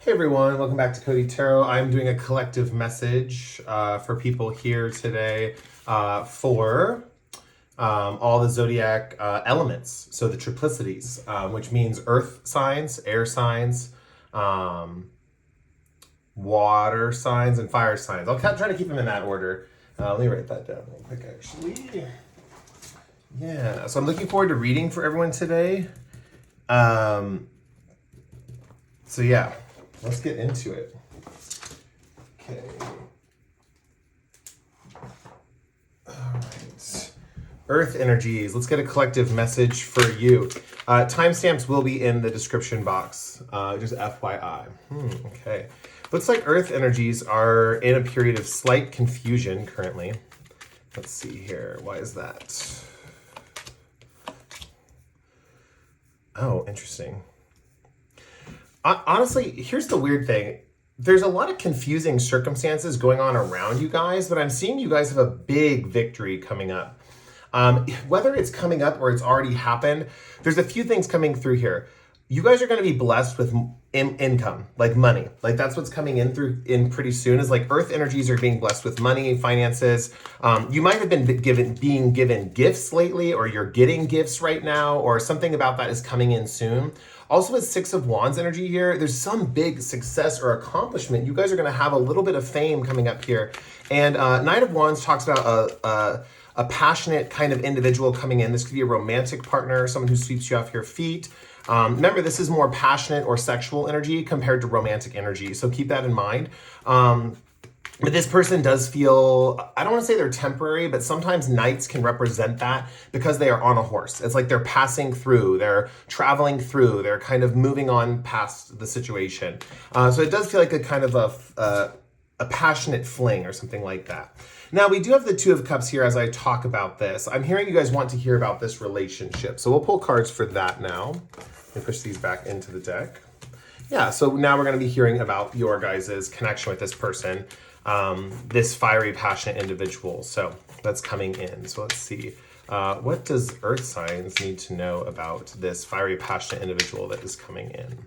Hey everyone, welcome back to Cody Tarot. I'm doing a collective message for people here today for all the zodiac elements. So the triplicities, which means earth signs, air signs, water signs, and fire signs. I'll try to keep them in that order. Let me write that down real quick actually. Yeah, so I'm looking forward to reading for everyone today. So yeah, let's get into it. Okay. All right. Earth energies. Let's get a collective message for you. Timestamps will be in the description box. Just FYI. Okay. Looks like Earth energies are in a period of slight confusion currently. Let's see here. Why is that? Oh, interesting. Honestly, here's the weird thing. There's a lot of confusing circumstances going on around you guys, but I'm seeing you guys have a big victory coming up. Whether it's coming up or it's already happened, there's a few things coming through here. You guys are going to be blessed with income, like money. Like that's what's coming in pretty soon. Is like Earth energies are being blessed with money, finances. You might have been being given gifts lately, or you're getting gifts right now, or something about that is coming in soon. Also with Six of Wands energy here, there's some big success or accomplishment. You guys are going to have a little bit of fame coming up here. And Knight of Wands talks about a passionate kind of individual coming in. This could be a romantic partner, someone who sweeps you off your feet. Remember, this is more passionate or sexual energy compared to romantic energy. So keep that in mind. But this person does feel, I don't want to say they're temporary, but sometimes knights can represent that because they are on a horse. It's like they're passing through, they're traveling through, they're kind of moving on past the situation. So it does feel like a kind of a passionate fling or something like that. Now, we do have the Two of Cups here as I talk about this. I'm hearing you guys want to hear about this relationship. So we'll pull cards for that now. Let me push these back into the deck. Yeah, so now we're going to be hearing about your guys' connection with this person. This fiery, passionate individual. So that's coming in. So let's see. What does Earth signs need to know about this fiery, passionate individual that is coming in?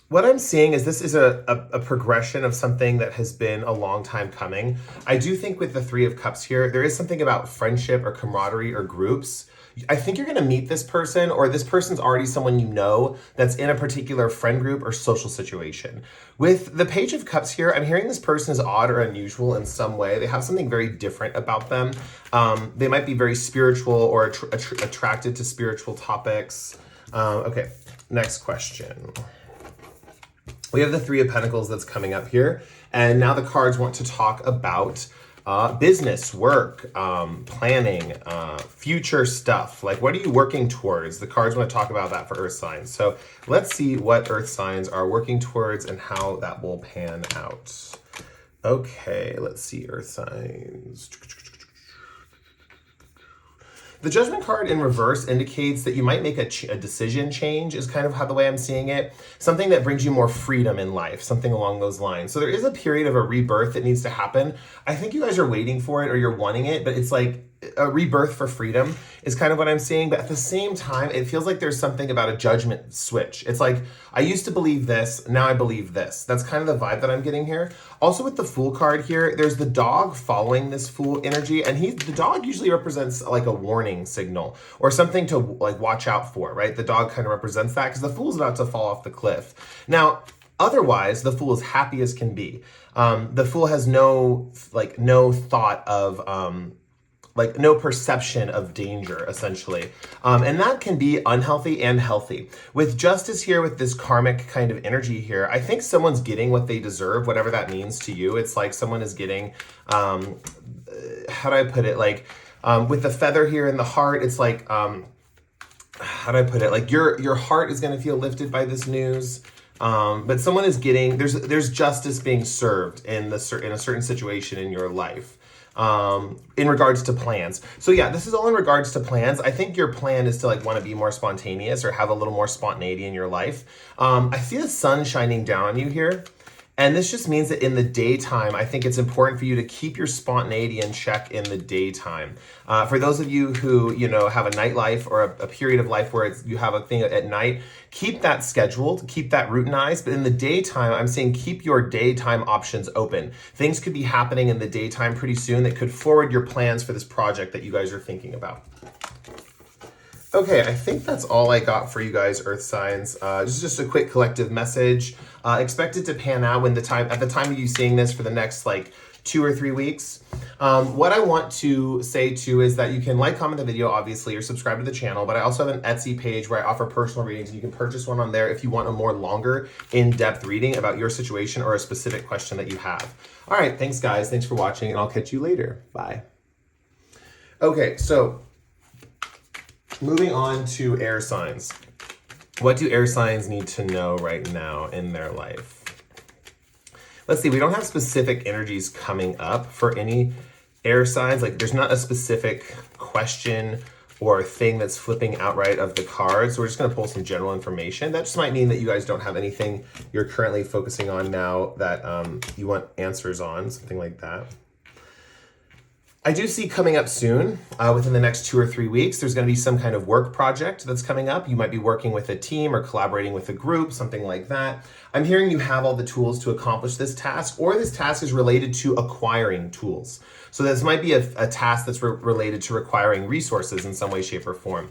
What I'm seeing is this is a progression of something that has been a long time coming. I do think with the Three of Cups here, there is something about friendship or camaraderie or groups. I think you're going to meet this person, or this person's already someone you know that's in a particular friend group or social situation. With the Page of Cups here, I'm hearing this person is odd or unusual in some way. They have something very different about them. They might be very spiritual or attracted to spiritual topics. Okay, next question. We have the Three of Pentacles that's coming up here. And now the cards want to talk about business, work, planning, future stuff. Like, what are you working towards? The cards want to talk about that for Earth signs. So let's see what Earth signs are working towards and how that will pan out. Okay, let's see Earth signs. The Judgment card in reverse indicates that you might make a decision change is kind of how the way I'm seeing it. Something that brings you more freedom in life, something along those lines. So there is a period of a rebirth that needs to happen. I think you guys are waiting for it or you're wanting it, but it's like a rebirth for freedom is kind of what I'm seeing. But at the same time, it feels like there's something about a judgment switch. It's like, I used to believe this, now I believe this. That's kind of the vibe that I'm getting here. Also with the Fool card here, there's the dog following this Fool energy, and the dog usually represents like a warning signal or something to like watch out for, right? The dog kind of represents that because the Fool's about to fall off the cliff. Now, otherwise, the Fool is happy as can be. The Fool has no thought of no perception of danger, essentially. And that can be unhealthy and healthy. With Justice here, with this karmic kind of energy here, I think someone's getting what they deserve, whatever that means to you. It's like someone is getting, how do I put it? Like, with the feather here in the heart, it's like, how do I put it? Like your heart is going to feel lifted by this news. But someone is getting, there's justice being served in a certain situation in your life. In regards to plans. So yeah, this is all in regards to plans. I think your plan is to like want to be more spontaneous or have a little more spontaneity in your life. I see the sun shining down on you here. And this just means that in the daytime, I think it's important for you to keep your spontaneity in check in the daytime. For those of you who, have a nightlife or a period of life where you have a thing at night, keep that scheduled, keep that routinized. But in the daytime, I'm saying keep your daytime options open. Things could be happening in the daytime pretty soon that could forward your plans for this project that you guys are thinking about. Okay, I think that's all I got for you guys, Earth signs. This is just a quick collective message. Expect it to pan out at the time of you seeing this for the next 2 or 3 weeks. What I want to say too is that you can comment the video, obviously, or subscribe to the channel, but I also have an Etsy page where I offer personal readings, and you can purchase one on there if you want a more longer, in-depth reading about your situation or a specific question that you have. All right, thanks guys. Thanks for watching, and I'll catch you later. Bye. Okay, so moving on to air signs. What do air signs need to know right now in their life? Let's see, we don't have specific energies coming up for any air signs. There's not a specific question or thing that's flipping outright of the cards. So we're just gonna pull some general information. That just might mean that you guys don't have anything you're currently focusing on now that you want answers on, something like that. I do see coming up soon, within the next 2 or 3 weeks, there's going to be some kind of work project that's coming up. You might be working with a team or collaborating with a group, something like that. I'm hearing you have all the tools to accomplish this task, or this task is related to acquiring tools. So this might be a task that's related to requiring resources in some way, shape, or form.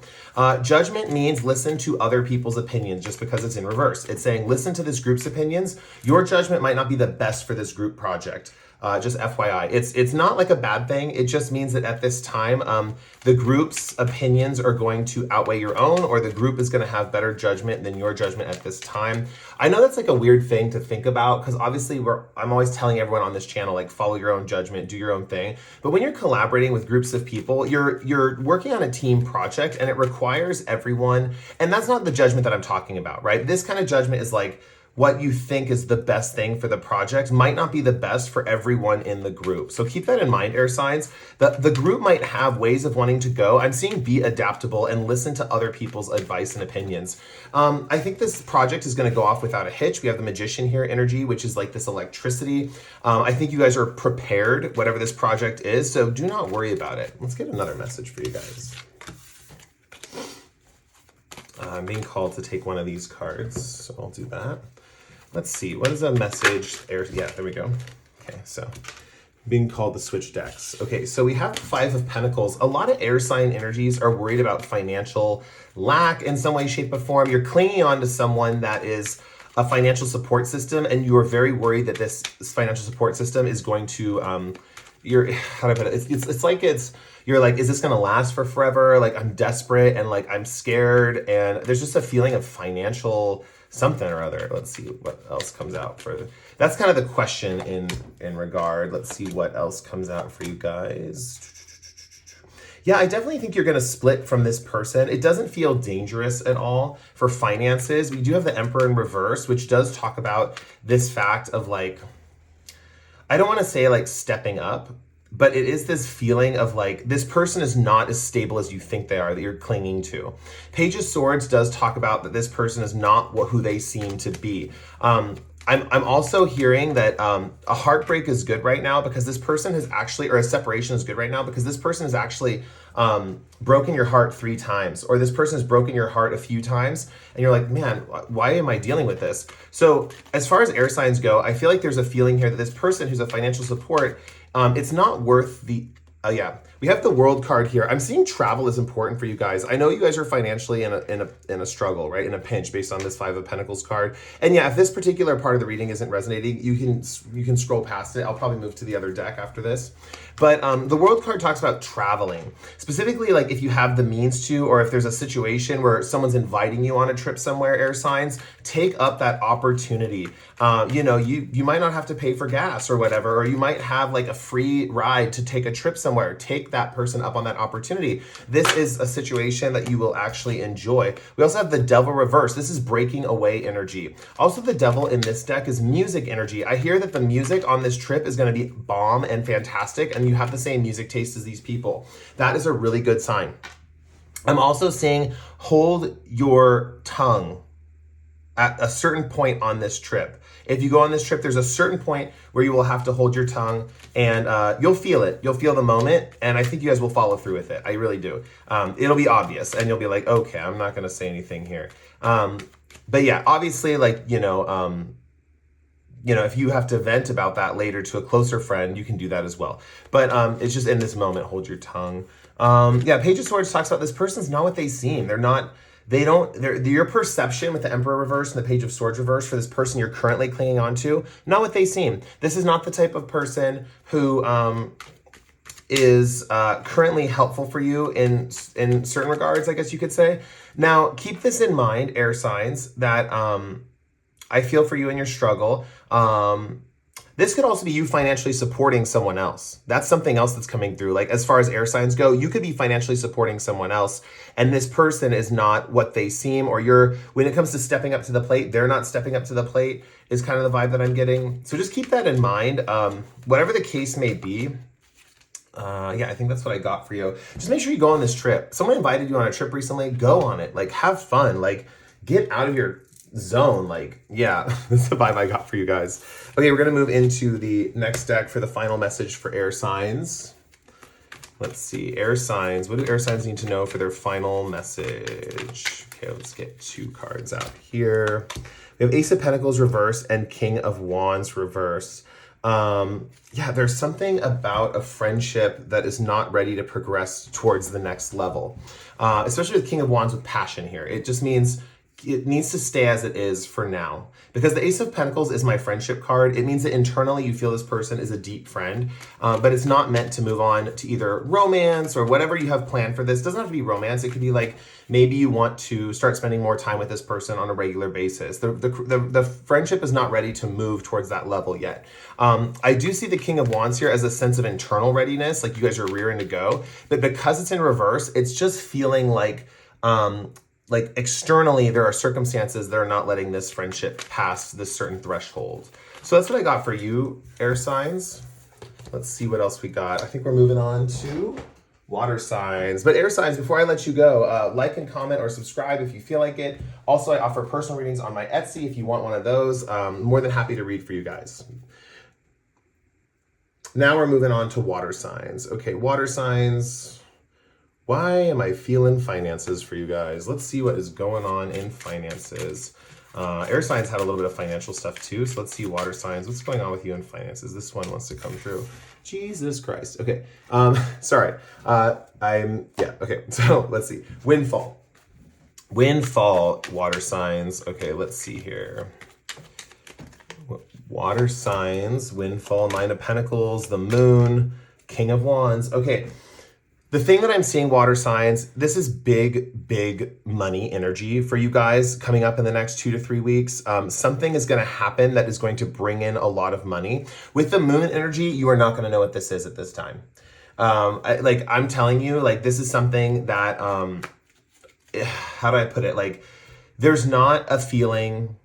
Judgment means listen to other people's opinions just because it's in reverse. It's saying listen to this group's opinions. Your judgment might not be the best for this group project. Just FYI, it's not like a bad thing. It just means that at this time, the group's opinions are going to outweigh your own, or the group is going to have better judgment than your judgment at this time. I know that's a weird thing to think about, because obviously I'm always telling everyone on this channel, follow your own judgment, do your own thing. But when you're collaborating with groups of people, you're working on a team project, and it requires everyone. And that's not the judgment that I'm talking about, right? This kind of judgment is what you think is the best thing for the project might not be the best for everyone in the group. So keep that in mind, air signs. The group might have ways of wanting to go. I'm seeing be adaptable and listen to other people's advice and opinions. I think this project is going to go off without a hitch. We have the Magician here energy, which is this electricity. I think you guys are prepared, whatever this project is, so do not worry about it. Let's get another message for you guys. I'm being called to take one of these cards, so I'll do that. Let's see, what is a message? Yeah, there we go. Okay, so being called to switch decks. Okay, so we have 5 of Pentacles. A lot of air sign energies are worried about financial lack in some way, shape, or form. You're clinging on to someone that is a financial support system, and you are very worried that this financial support system is going to, how do I put it? You're is this going to last for forever? I'm desperate and I'm scared, and there's just a feeling of financial something or other. Let's see what else comes out for that's kind of the question in regard. Let's see what else comes out for you guys. Yeah, I definitely think you're going to split from this person. It doesn't feel dangerous at all for finances. We do have the Emperor in reverse, which does talk about this fact of I don't want to say stepping up, but it is this feeling of this person is not as stable as you think they are, that you're clinging to. Page of Swords does talk about that this person is not who they seem to be. I'm also hearing that a heartbreak is good right now because this person has actually, or a separation is good right now because this person has actually broken your heart 3 times, or this person has broken your heart a few times, and you're man, why am I dealing with this? So as far as air signs go, I feel there's a feeling here that this person who's a financial support, it's not worth the, we have the World card here. I'm seeing travel is important for you guys. I know you guys are financially in a struggle, right? In a pinch based on this 5 of Pentacles card. And yeah, if this particular part of the reading isn't resonating, you can scroll past it. I'll probably move to the other deck after this. But the World card talks about traveling. Specifically, if you have the means to, or if there's a situation where someone's inviting you on a trip somewhere, air signs, take up that opportunity. You might not have to pay for gas or whatever, or you might have a free ride to take a trip somewhere. Take that person up on that opportunity. This is a situation that you will actually enjoy. We also have the Devil reverse. This is breaking away energy. Also, the Devil in this deck is music energy. I hear that the music on this trip is going to be bomb and fantastic, and you have the same music taste as these people. That is a really good sign. I'm also seeing hold your tongue. at a certain point on this trip. If you go on this trip, there's a certain point where you will have to hold your tongue, and you'll feel it. You'll feel the moment, and I think you guys will follow through with it. I really do. It'll be obvious, and you'll be like, okay, I'm not going to say anything here. But yeah, obviously, like, if you have to vent about that later to a closer friend, you can do that as well. But it's just in this moment, hold your tongue. Page of Swords talks about this person's not what they seem. Your perception with the Emperor reverse and the Page of Swords reverse for this person you're currently clinging on to, not what they seem. This is not the type of person who is currently helpful for you in certain regards, I guess you could say. Now, keep this in mind, air signs, that I feel for you in your struggle. This could also be you financially supporting someone else. That's something else that's coming through. Like, as far as air signs go, you could be financially supporting someone else, and this person is not what they seem, or when it comes to stepping up to the plate, they're not stepping up to the plate, is kind of the vibe that I'm getting. So just keep that in mind. Whatever the case may be, I think that's what I got for you. Just make sure you go on this trip. Someone invited you on a trip recently, go on it. Like, have fun. Like, get out of your zone. Like, yeah, that's the vibe I got for you guys. Okay, we're going to move into the next deck for the final message for air signs. Let's see, air signs. What do air signs need to know for their final message? Okay, let's get 2 cards out here. We have Ace of Pentacles reverse and King of Wands reverse. There's something about a friendship that is not ready to progress towards the next level. Especially with King of Wands with passion here. It just means it needs to stay as it is for now. Because the Ace of Pentacles is my friendship card. It means that internally you feel this person is a deep friend, but it's not meant to move on to either romance or whatever you have planned for this. It doesn't have to be romance. It could be like, maybe you want to start spending more time with this person on a regular basis. The friendship is not ready to move towards that level yet. I do see the King of Wands here as a sense of internal readiness, like you guys are rearing to go. But because it's in reverse, it's just feeling like externally, there are circumstances that are not letting this friendship pass this certain threshold. So that's what I got for you, air signs. Let's see what else we got. I think we're moving on to water signs. But air signs, before I let you go, like and comment or subscribe if you feel like it. Also, I offer personal readings on my Etsy if you want one of those. More than happy to read for you guys. Now we're moving on to water signs. Okay, water signs. Why am I feeling finances for you guys? Let's see what is going on in finances. Air signs had a little bit of financial stuff too. So let's see water signs. What's going on with you in finances? This one wants to come through. Jesus Christ. Okay. Sorry. Okay. So let's see. Windfall, water signs. Okay. Let's see here. Water signs, windfall, Nine of Pentacles, the moon, King of Wands. Okay. The thing that I'm seeing, water signs, this is big money energy for you guys coming up in the next 2 to 3 weeks. Something is going to happen that is going to bring in a lot of money. With the moon energy, you are not going to know what this is at this time. I'm telling you, like, this is something that, how do I put it? Like, there's not a feeling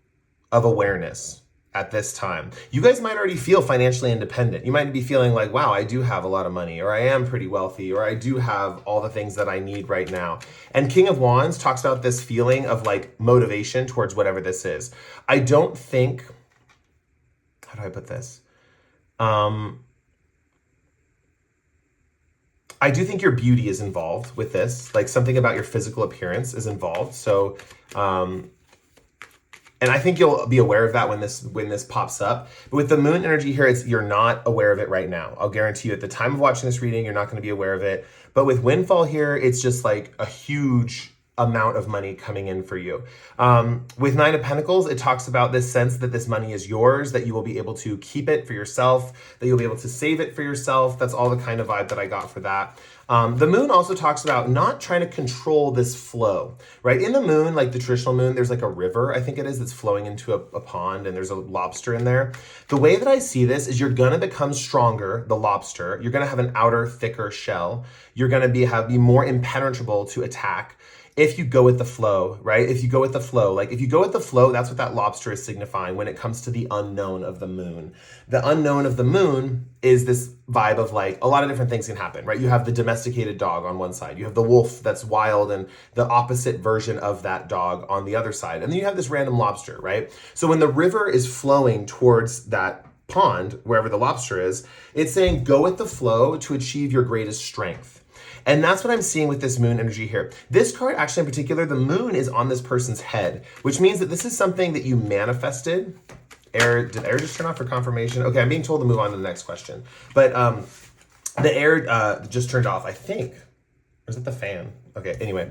of awareness at this time. You guys might already feel financially independent. You might be feeling like, wow, I do have a lot of money, or I am pretty wealthy, or I do have all the things that I need right now. And King of Wands talks about this feeling of like motivation towards whatever this is. I don't think, how do I put this? I do think your beauty is involved with this, like something about your physical appearance is involved. So, and I think you'll be aware of that when this pops up. But with the moon energy here, you're not aware of it right now. I'll guarantee you at the time of watching this reading, you're not going to be aware of it. But with windfall here, it's just like a huge amount of money coming in for you. With Nine of Pentacles, it talks about this sense that this money is yours, that you will be able to keep it for yourself, that you'll be able to save it for yourself. That's all the kind of vibe that I got for that. The moon also talks about not trying to control this flow, right? In the moon, like the traditional moon, there's like a river, I think it is, that's flowing into a pond, and there's a lobster in there. The way that I see this is you're gonna become stronger, the lobster. You're gonna have an outer, thicker shell. You're gonna be more impenetrable to attack if you go with the flow, right? If you go with the flow, that's what that lobster is signifying when it comes to the unknown of the moon. The unknown of the moon is this vibe of like a lot of different things can happen, right? You have the domesticated dog on one side, you have the wolf that's wild and the opposite version of that dog on the other side, and then you have this random lobster, right? So when the river is flowing towards that pond, wherever the lobster is, it's saying go with the flow to achieve your greatest strength. And that's what I'm seeing with this moon energy here. This card, actually in particular, the moon is on this person's head, which means that this is something that you manifested. Air, did air just turn off for confirmation? Okay, I'm being told to move on to the next question. But the air just turned off, I think. Or is it the fan? Okay, anyway.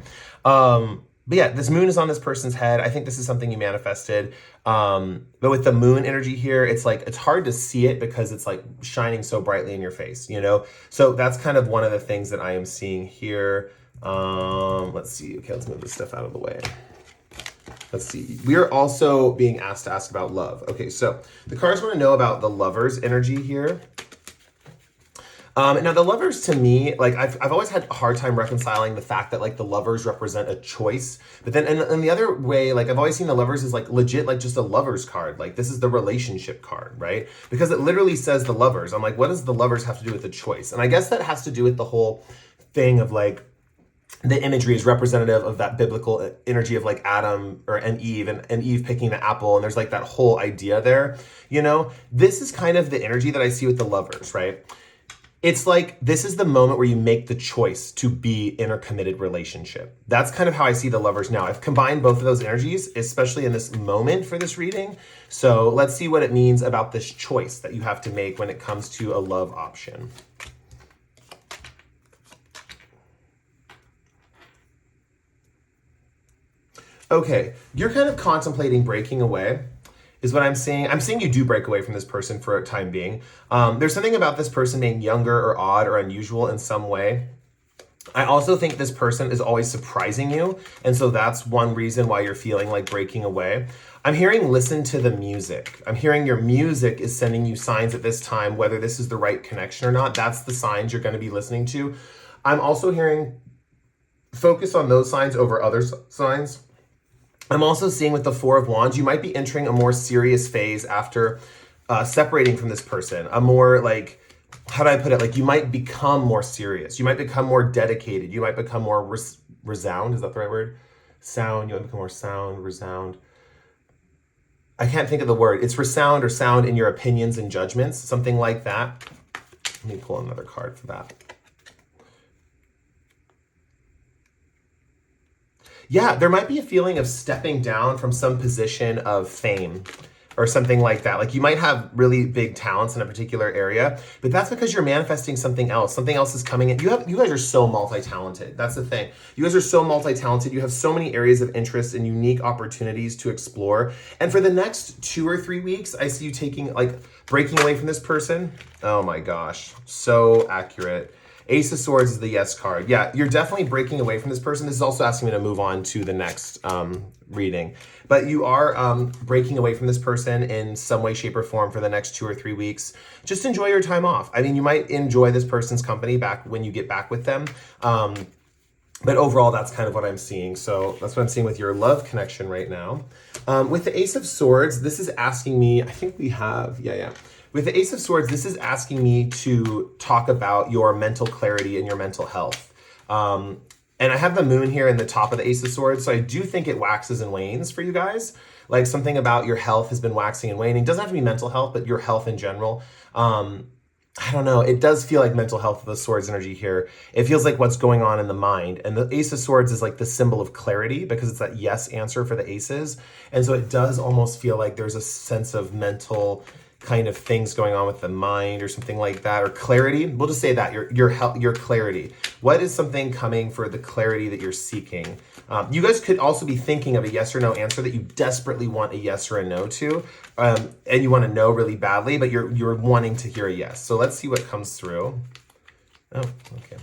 But yeah, this moon is on this person's head. I think this is something you manifested. But with the moon energy here, it's like, it's hard to see it because it's like shining so brightly in your face, you know? So that's kind of one of the things that I am seeing here. Let's see. Okay, let's move this stuff out of the way. Let's see. We are also being asked to ask about love. Okay, so the cards want to know about the Lovers energy here. Now the Lovers, to me, like I've always had a hard time reconciling the fact that like the Lovers represent a choice, but then and the other way, like I've always seen the Lovers as like legit like just a Lovers card. Like this is the relationship card, right? Because it literally says the Lovers. I'm like, what does the Lovers have to do with the choice? And I guess that has to do with the whole thing of like the imagery is representative of that biblical energy of like Adam and Eve and Eve picking the apple, and there's like that whole idea there, you know? This is kind of the energy that I see with the Lovers, right? It's like, this is the moment where you make the choice to be in a committed relationship. That's kind of how I see the Lovers now. I've combined both of those energies, especially in this moment for this reading. So let's see what it means about this choice that you have to make when it comes to a love option. Okay, you're kind of contemplating breaking away, is what I'm seeing. I'm seeing you do break away from this person for a time being. There's something about this person being younger or odd or unusual in some way. I also think this person is always surprising you, and so that's one reason why you're feeling like breaking away. I'm hearing listen to the music. I'm hearing your music is sending you signs at this time, whether this is the right connection or not. That's the signs you're going to be listening to. I'm also hearing focus on those signs over other signs. I'm also seeing with the Four of Wands, you might be entering a more serious phase after separating from this person. A more like, how do I put it? Like you might become more serious. You might become more dedicated. You might become more resound. Is that the right word? Sound. You might become more sound, resound. I can't think of the word. It's resound or sound in your opinions and judgments. Something like that. Let me pull another card for that. Yeah, there might be a feeling of stepping down from some position of fame or something like that. Like you might have really big talents in a particular area, but that's because you're manifesting something else. Something else is coming in. You guys are so multi-talented. That's the thing. You guys are so multi-talented. You have so many areas of interest and unique opportunities to explore. And for the next 2 or 3 weeks, I see you taking like breaking away from this person. Oh my gosh, so accurate. Ace of Swords is the yes card. Yeah, you're definitely breaking away from this person. This is also asking me to move on to the next reading. But you are breaking away from this person in some way, shape, or form for the next 2 or 3 weeks. Just enjoy your time off. I mean, you might enjoy this person's company back when you get back with them. But overall, that's kind of what I'm seeing. So that's what I'm seeing with your love connection right now. With the Ace of Swords, this is asking me, I think we have, yeah. With the Ace of Swords, this is asking me to talk about your mental clarity and your mental health. And I have the moon here in the top of the Ace of Swords, so I do think it waxes and wanes for you guys. Like something about your health has been waxing and waning. It doesn't have to be mental health, but your health in general. I don't know. It does feel like mental health with the Swords energy here. It feels like what's going on in the mind. And the Ace of Swords is like the symbol of clarity because it's that yes answer for the aces. And so it does almost feel like there's a sense of mental kind of things going on with the mind or something like that, or clarity. We'll just say that your clarity. What is something coming for the clarity that you're seeking? You guys could also be thinking of a yes or no answer that you desperately want a yes or a no to, and you want to know really badly, but you're wanting to hear a yes. So let's see what comes through. Oh, okay.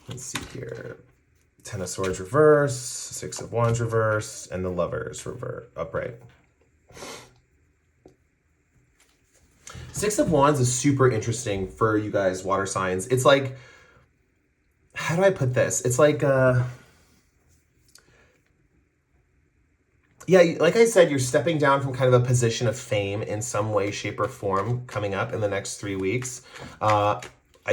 Let's see here. 10 of Swords reverse, 6 of Wands reverse, and the Lovers upright. 6 of Wands is super interesting for you guys, water signs. It's like, how do I put this? It's like, Yeah, like I said, you're stepping down from kind of a position of fame in some way, shape, or form coming up in the next 3 weeks. I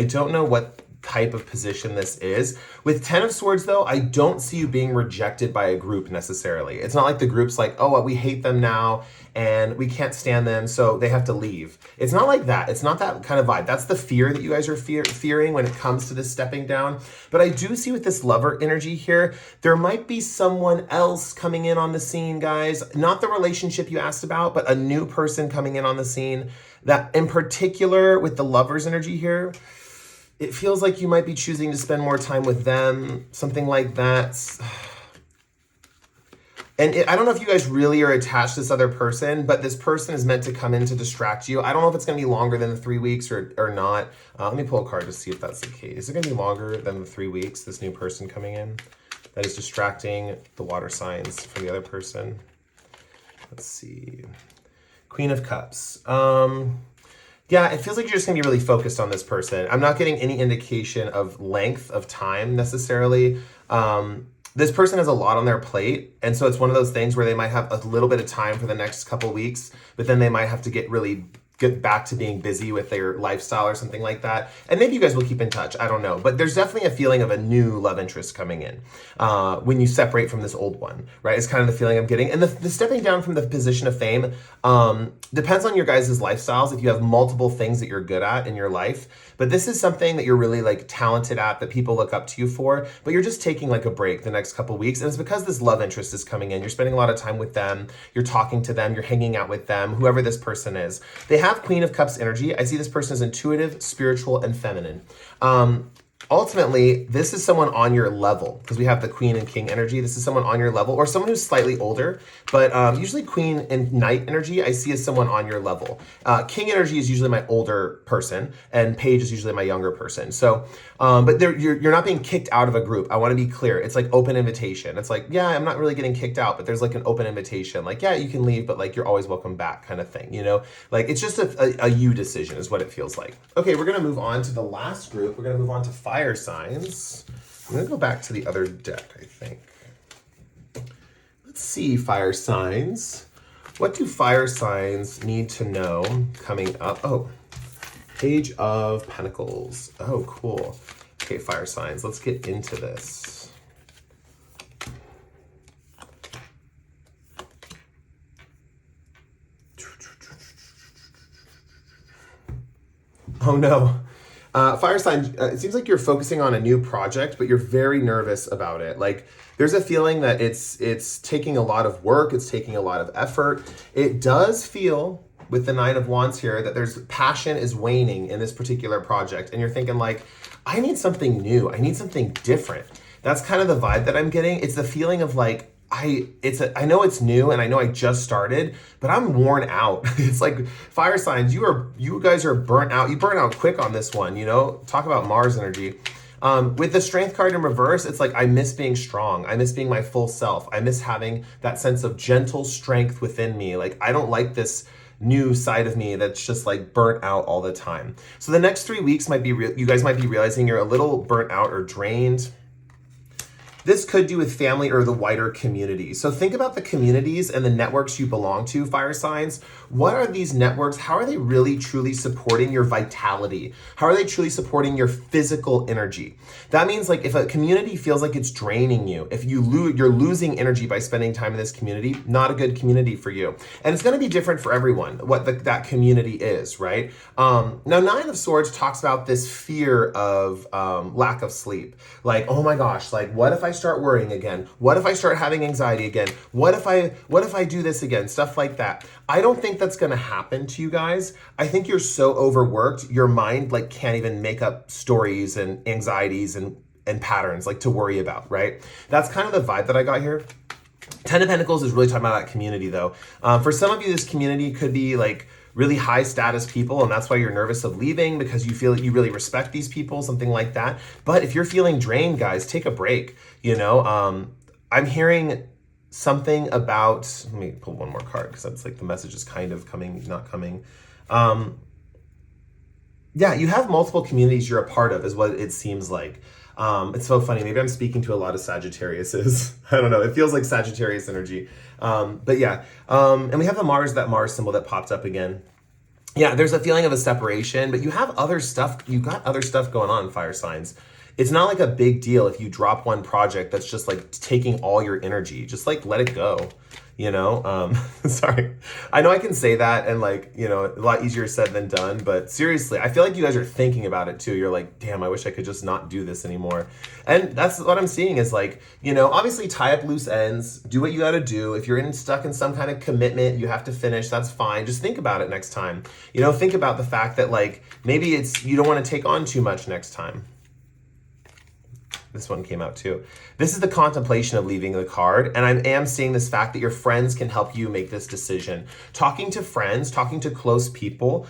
don't know what type of position this is. With Ten of Swords, though, I don't see you being rejected by a group necessarily. It's not like the group's like, oh, we hate them now and we can't stand them, so they have to leave. It's not like that. It's not that kind of vibe. That's the fear that you guys are fearing when it comes to this stepping down. But I do see with this lover energy here, there might be someone else coming in on the scene, guys. Not the relationship you asked about, but a new person coming in on the scene. That in particular with the lover's energy here, it feels like you might be choosing to spend more time with them, something like that. And I don't know if you guys really are attached to this other person, but this person is meant to come in to distract you. I don't know if it's going to be longer than the 3 weeks or not. Let me pull a card to see if that's the case. Is it going to be longer than the 3 weeks, this new person coming in that is distracting the water signs from the other person? Let's see. Queen of Cups. Yeah, it feels like you're just going to be really focused on this person. I'm not getting any indication of length of time necessarily. This person has a lot on their plate, and so it's one of those things where they might have a little bit of time for the next couple weeks, but then they might have to get back to being busy with their lifestyle or something like that. And maybe you guys will keep in touch. I don't know. But there's definitely a feeling of a new love interest coming in when you separate from this old one, right? It's kind of the feeling I'm getting. And the stepping down from the position of fame depends on your guys' lifestyles. If you have multiple things that you're good at in your life, but this is something that you're really like talented at, that people look up to you for, but you're just taking like a break the next couple weeks. And it's because this love interest is coming in. You're spending a lot of time with them. You're talking to them. You're hanging out with them, whoever this person is. They have Queen of Cups energy. I see this person as intuitive, spiritual, and feminine. Ultimately, this is someone on your level because we have the Queen and King energy. This is someone on your level or someone who's slightly older, but usually Queen and Knight energy I see as someone on your level. King energy is usually my older person and Page is usually my younger person. So, but you're not being kicked out of a group. I want to be clear. It's like open invitation. It's like, yeah, I'm not really getting kicked out, but there's like an open invitation. Like, yeah, you can leave, but like you're always welcome back kind of thing, you know? Like it's just a you decision is what it feels like. Okay, we're going to move on to the last group. We're going to move on to fire signs. I'm going to go back to the other deck, I think. Let's see, fire signs. What do fire signs need to know coming up? Oh, Page of Pentacles. Oh, cool. Okay, fire signs. Let's get into this. Oh, no. Fire sign, it seems like you're focusing on a new project, but you're very nervous about it. Like there's a feeling that it's taking a lot of work. It's taking a lot of effort. It does feel with the Nine of Wands here that there's passion is waning in this particular project. And you're thinking like, I need something new. I need something different. That's kind of the vibe that I'm getting. It's the feeling of like, I know it's new and I know I just started, but I'm worn out. It's like fire signs, you guys are burnt out. You burn out quick on this one, you know? Talk about Mars energy. With the strength card in reverse, it's like I miss being strong. I miss being my full self. I miss having that sense of gentle strength within me. Like I don't like this new side of me that's just like burnt out all the time. So the next 3 weeks might be you guys might be realizing you're a little burnt out or drained. This could do with family or the wider community. So think about the communities and the networks you belong to, fire signs. What are these networks? How are they really truly supporting your vitality? How are they truly supporting your physical energy? That means like if a community feels like it's draining you, if you're losing energy by spending time in this community, not a good community for you. And it's gonna be different for everyone, what that community is, right? Now, Nine of Swords talks about this fear of lack of sleep. Like, oh my gosh, like what if I start worrying again? What if I start having anxiety again? What if I do this again? Stuff like that. I don't think that's going to happen to you guys. I think you're so overworked, your mind like can't even make up stories and anxieties and patterns like to worry about, right? That's kind of the vibe that I got here. Ten of Pentacles is really talking about that community though. For some of you, this community could be like really high status people, and that's why you're nervous of leaving because you feel that you really respect these people, something like that. But if you're feeling drained, guys, take a break. You know, I'm hearing something about, let me pull one more card because that's like the message is kind of coming, not coming. Yeah, you have multiple communities you're a part of is what it seems like. It's so funny. Maybe I'm speaking to a lot of Sagittariuses. I don't know. It feels like Sagittarius energy. But yeah. And we have that Mars symbol that popped up again. Yeah, there's a feeling of a separation, but you have other stuff. You got other stuff going on, fire signs. It's not like a big deal if you drop one project that's just like taking all your energy. Just like let it go, you know? Sorry. I know I can say that and like, you know, a lot easier said than done, but seriously, I feel like you guys are thinking about it too. You're like, damn, I wish I could just not do this anymore. And that's what I'm seeing is like, you know, obviously tie up loose ends, do what you got to do. If you're stuck in some kind of commitment, you have to finish, that's fine. Just think about it next time. You know, think about the fact that like, maybe you don't want to take on too much next time. This one came out too. This is the contemplation of leaving the card. And I am seeing this fact that your friends can help you make this decision. Talking to friends, talking to close people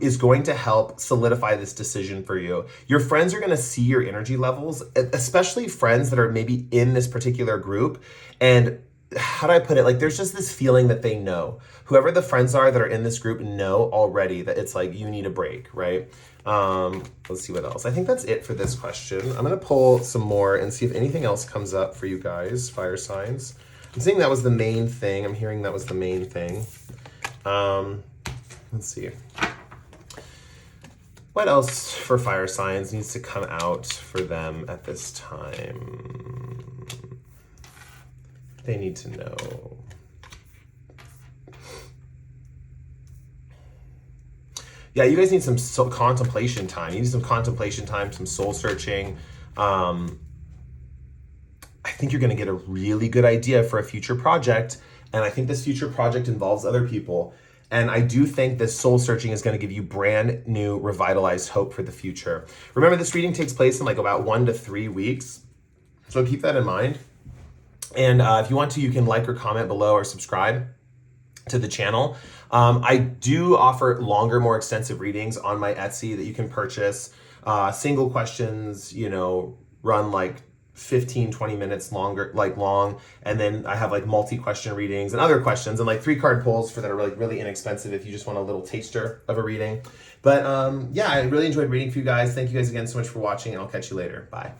is going to help solidify this decision for you. Your friends are going to see your energy levels, especially friends that are maybe in this particular group. And how do I put it? Like, there's just this feeling that they know. Whoever the friends are that are in this group know already that it's like, you need a break, right? Let's see what else. I think that's it for this question. I'm going to pull some more and see if anything else comes up for you guys, fire signs. I'm seeing that was the main thing. I'm hearing that was the main thing. Let's see. What else for fire signs needs to come out for them at this time? They need to know. Yeah, you guys need some contemplation time. You need some contemplation time, some soul searching. I think you're going to get a really good idea for a future project. And I think this future project involves other people. And I do think this soul searching is going to give you brand new, revitalized hope for the future. Remember, this reading takes place in like about 1 to 3 weeks. So keep that in mind. And if you want to, you can like or comment below or subscribe to the channel. I do offer longer, more extensive readings on my Etsy that you can purchase. Single questions, you know, run like 15, 20 minutes long. And then I have like multi-question readings and other questions and like 3-card pulls that are like really inexpensive if you just want a little taster of a reading. But yeah, I really enjoyed reading for you guys. Thank you guys again so much for watching, and I'll catch you later. Bye.